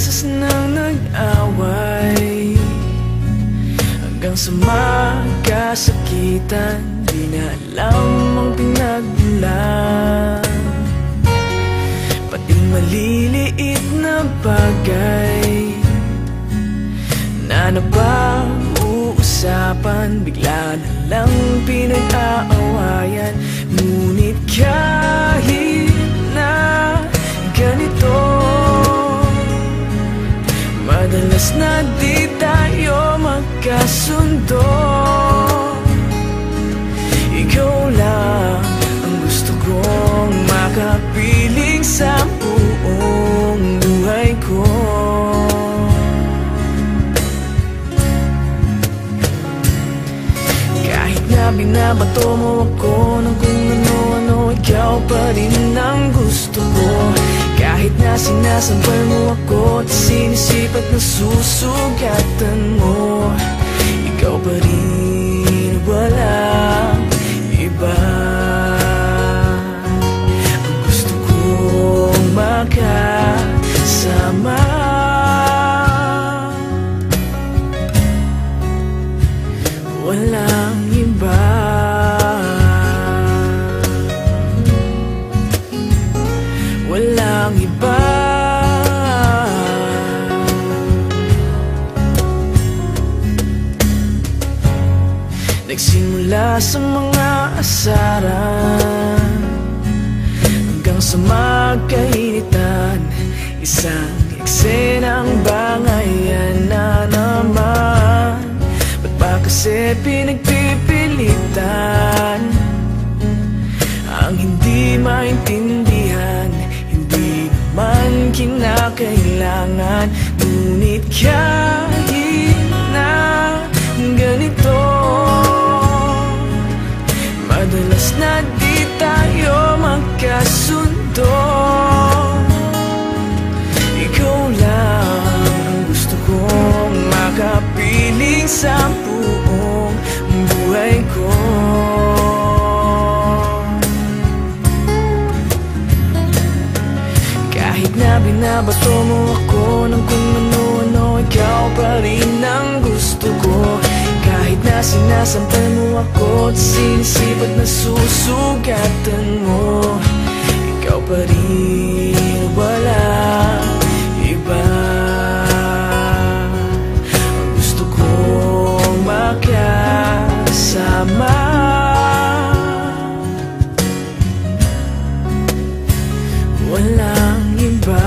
beses nang nag-away, hanggang sa magkasakitan. Di na alam ang pinagmulan, pati maliliit na bagay na napag-uusapan, bigla na lang pinag-aawayan. Ngunit kahit na ganito, madalas na di tayo magkasundo. Ikaw lang ang gusto kong makapiling sa buong buhay ko. Kahit na binabato mo ako ng kung ano-ano, ikaw pa rin ang gusto ko. Kahit na sinasampal mo ako at sinisipat na susugatan mo, ikaw pa rin, walang iba. Ang gusto kong makasama, walang iba. Walang iba. Nagsimula sa mga asaran hanggang sa magkainitan, isang eksenang bangayan na naman. Ba't ba kasi pinagpipilitan ang hindi maintindihan? Hindi naman kinakailangan. Ngunit kahit na ganito, madalas na di tayo magkasundo. Ikaw lang ang gusto kong makapiling sa buong buhay ko. Kahit na binabato mo ako ng kung ano-ano, ikaw pa rin ang gusto ko. Kahit na sinasampal mo ako at sinisipat na susugatan mo, ikaw pa rin, walang iba. Ang gusto kong makasama, walang iba.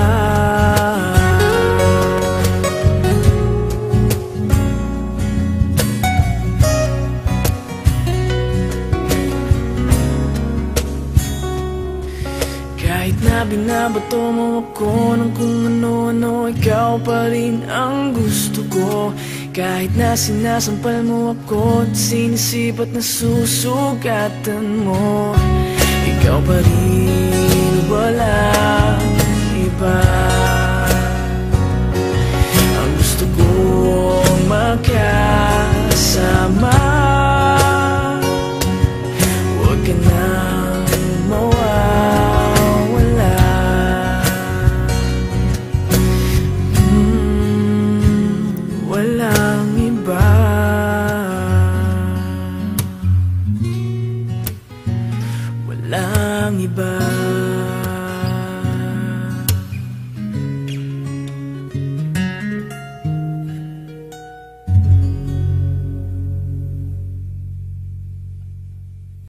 Kahit na binabato mo ako ng kung ano-ano, ikaw pa rin ang gusto ko. Kahit na sinasampal mo ako at sinisipat na susugatan mo, ikaw pa rin, walang iba. Ang gusto kong makasama, huwag ka nang mawawala. Walang iba. Walang iba.